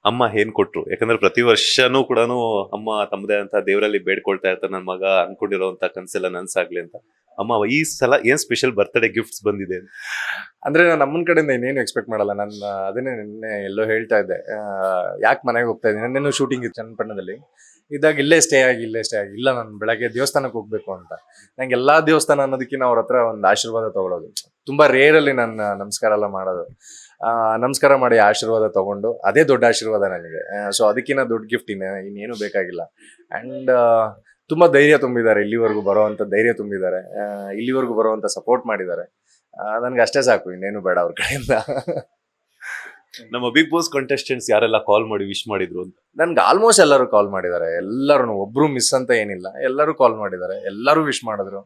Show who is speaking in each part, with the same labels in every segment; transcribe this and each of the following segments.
Speaker 1: ಅಮ್ಮ ಏನ್ ಕೊಟ್ರು? ಯಾಕಂದ್ರೆ ಪ್ರತಿ ವರ್ಷನೂ ಕೂಡ ಅಮ್ಮ ತಮ್ಮದೇ ಅಂತ ದೇವರಲ್ಲಿ ಬೇಡ್ಕೊಳ್ತಾ ಇರ್ತಾರೆ, ನನ್ನ ಮಗ ಅನ್ಕೊಂಡಿರೋಂತ ಕನ್ಸೆಲ್ಲ ನನ್ಸಾಗ್ಲಿ ಅಂತ. ಅಮ್ಮ ಈ ಸಲ ಏನ್ ಸ್ಪೆಷಲ್ ಬರ್ತ್ಡೇ ಗಿಫ್ಟ್ಸ್ ಬಂದಿದೆ?
Speaker 2: ಅಂದ್ರೆ ನಾನು ಅಮ್ಮನ ಕಡೆಯಿಂದ ಇನ್ನೇನು ಎಕ್ಸ್ಪೆಕ್ಟ್ ಮಾಡಲ್ಲ. ನಾನು ಅದನ್ನೇ ನಿನ್ನೆ ಎಲ್ಲೋ ಹೇಳ್ತಾ ಇದ್ದೆ, ಯಾಕೆ ಮನೆಗೆ ಹೋಗ್ತಾ ಇದ್ದೀನಿ, ನನ್ನೇನು ಶೂಟಿಂಗ್ ಇತ್ತು ಚನ್ನಪಟ್ಟಣದಲ್ಲಿ ಇದ್ದಾಗ ಇಲ್ಲೇ ಸ್ಟೇ ಆಗಿ ಇಲ್ಲ ನಾನು ಬೆಳಗ್ಗೆ ದೇವಸ್ಥಾನಕ್ಕೆ ಹೋಗ್ಬೇಕು ಅಂತ. ನಂಗೆ ಎಲ್ಲಾ ದೇವಸ್ಥಾನ ಅನ್ನೋದಕ್ಕಿಂತ ಅವ್ರ ಹತ್ರ ಒಂದು ಆಶೀರ್ವಾದ ತಗೊಳ್ಳೋದು ತುಂಬಾ ರೇರಲ್ಲಿ ನಾನು ನಮಸ್ಕಾರ ಎಲ್ಲ ಮಾಡೋದು. ನಮಸ್ಕಾರ ಮಾಡಿ ಆಶೀರ್ವಾದ ತಗೊಂಡು ಅದೇ ದೊಡ್ಡ ಆಶೀರ್ವಾದ ನನಗೆ. ಸೊ ಅದಕ್ಕಿಂತ ದೊಡ್ಡ ಗಿಫ್ಟ್ ಇನ್ನೇನು ಬೇಕಾಗಿಲ್ಲ. ಅಂಡ್ ತುಂಬಾ ಧೈರ್ಯ ತುಂಬಿದ್ದಾರೆ, ಇಲ್ಲಿವರೆಗೂ ಬರೋವಂಥ ಧೈರ್ಯ ತುಂಬಿದ್ದಾರೆ, ಇಲ್ಲಿವರೆಗೂ ಬರುವಂತ ಸಪೋರ್ಟ್ ಮಾಡಿದ್ದಾರೆ. ನನ್ಗೆ ಅಷ್ಟೇ ಸಾಕು, ಇನ್ನೇನು ಬೇಡ ಅವ್ರ ಕಡೆಯಿಂದ.
Speaker 1: ನಮ್ಮ ಬಿಗ್ ಬಾಸ್ ಕಂಟೆಸ್ಟೆಂಟ್ಸ್ ಯಾರೆಲ್ಲ ಕಾಲ್ ಮಾಡಿ ವಿಶ್ ಮಾಡಿದ್ರು ಅಂತ?
Speaker 2: ನನ್ಗೆ ಆಲ್ಮೋಸ್ಟ್ ಎಲ್ಲರೂ ಕಾಲ್ ಮಾಡಿದ್ದಾರೆ, ಎಲ್ಲರೂ, ಒಬ್ರು ಮಿಸ್ ಅಂತ ಏನಿಲ್ಲ, ಎಲ್ಲರೂ ಕಾಲ್ ಮಾಡಿದ್ದಾರೆ, ಎಲ್ಲರೂ ವಿಶ್ ಮಾಡಿದ್ರು.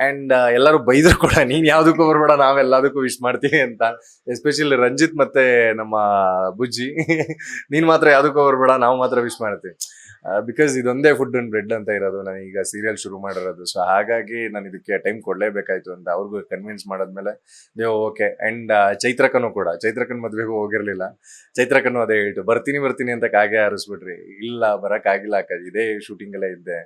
Speaker 2: ಅಂಡ್ ಎಲ್ಲರೂ ಬೈದ್ರು ಕೂಡ, ನೀನ್ ಯಾವ್ದಕ್ಕೂ ಬರ್ಬೇಡ, ನಾವೆಲ್ಲದಕ್ಕೂ ವಿಶ್ ಮಾಡ್ತೀವಿ ಅಂತ. ಎಸ್ಪೆಷಲಿ ರಂಜಿತ್ ಮತ್ತೆ ನಮ್ಮ ಬುಜ್ಜಿ, ನೀನ್ ಮಾತ್ರ ಯಾವ್ದಕ್ಕೂ ಬರ್ಬೇಡ, ನಾವು ಮಾತ್ರ ವಿಶ್ ಮಾಡ್ತೀವಿ. ಬಿಕಾಸ್ ಇದೊಂದೇ ಫುಡ್ ಅಂಡ್ ಬ್ರೆಡ್ ಅಂತ ಇರೋದು, ನಾನು ಈಗ ಸೀರಿಯಲ್ ಶುರು ಮಾಡಿರೋದು. ಸೊ ಹಾಗಾಗಿ ನಾನು ಇದಕ್ಕೆ ಟೈಮ್ ಕೊಡ್ಲೇಬೇಕಾಯ್ತು ಅಂತ ಅವ್ರಿಗೂ ಕನ್ವಿನ್ಸ್ ಮಾಡಾದ್ಮೇಲೆ ದೇವ್ ಓಕೆ. ಅಂಡ್ ಚೈತ್ರಕನು ಕೂಡ, ಚೈತ್ರಕನ್ ಮದ್ವೆಗೂ ಹೋಗಿರ್ಲಿಲ್ಲ. ಚೈತ್ರಕನು ಅದೇ ಹೇಳ್ತು, ಬರ್ತೀನಿ ಅಂತ ಕಾಗೆ ಹಾರಿಸ್ಬಿಟ್ರಿ. ಇಲ್ಲ, ಬರಕ್ಕಾಗಿಲ್ಲ ಅಕ್ಕ, ಇದೇ ಶೂಟಿಂಗ್ ಎಲ್ಲ ಇದ್ದೆ.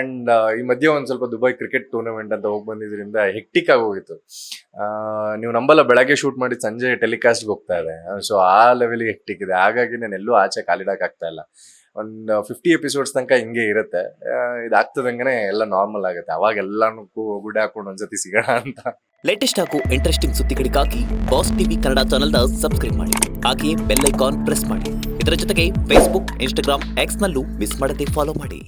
Speaker 2: ಅಂಡ್ ಈ ಮಧ್ಯೆ ಒಂದ್ ಸ್ವಲ್ಪ ದುಬೈ ಕ್ರಿಕೆಟ್ ಟೂರ್ನಮೆಂಟ್ ಅಂತ ಹೋಗಿ ಬಂದಿದ್ರಿಂದ ಹೆಕ್ಟಿಕ್ ಆಗಿ ಹೋಗಿತ್ತು. ನೀವು ನಂಬಲ್ಲ, ಬೆಳಗ್ಗೆ ಶೂಟ್ ಮಾಡಿ ಸಂಜೆ ಟೆಲಿಕಾಸ್ಟ್ಗೆ ಹೋಗ್ತಾ ಇದೆ. ಸೊ ಆ ಲೆವೆಲ್ಗೆ ಹೆಕ್ಟಿಕ್ ಇದೆ. ಹಾಗಾಗಿ ನಾನು ಎಲ್ಲೂ ಆಚೆ ಕಾಲಿಡಕ್ ಆಗ್ತಾ ಇಲ್ಲ. ಒಂದು 50 ಎಪಿಸೋಡ್ಸ್ ತನಕ ಹಿಂಗೆ ಇರುತ್ತೆ. ಇದಾಗ್ತದಂಗೆ ಎಲ್ಲ ನಾರ್ಮಲ್ ಆಗುತ್ತೆ. ಅವಾಗ ಎಲ್ಲಾನು ಗುಡ್ಡೆ ಹಾಕೊಂಡು ಒಂದ್ಸತಿ ಸಿಗೋಣ ಅಂತ.
Speaker 3: ಲೇಟೆಸ್ಟ್ ಹಾಗೂ ಇಂಟ್ರೆಸ್ಟಿಂಗ್ ಸುದ್ದಿಗಳಿಗಾಗಿ ಬಾಸ್ ಟಿವಿ ಕನ್ನಡ ಚಾನೆಲ್ನ ಸಬ್ಸ್ಕ್ರೈಬ್ ಮಾಡಿ. ಹಾಗೆಯೇ ಬೆಲ್ ಐಕಾನ್ ಪ್ರೆಸ್ ಮಾಡಿ. ಇದರ ಜೊತೆಗೆ ಫೇಸ್ಬುಕ್, ಇನ್ಸ್ಟಾಗ್ರಾಮ್, ಎಕ್ಸ್ ನಲ್ಲೂ ಮಿಸ್ ಮಾಡದೆ ಫಾಲೋ ಮಾಡಿ.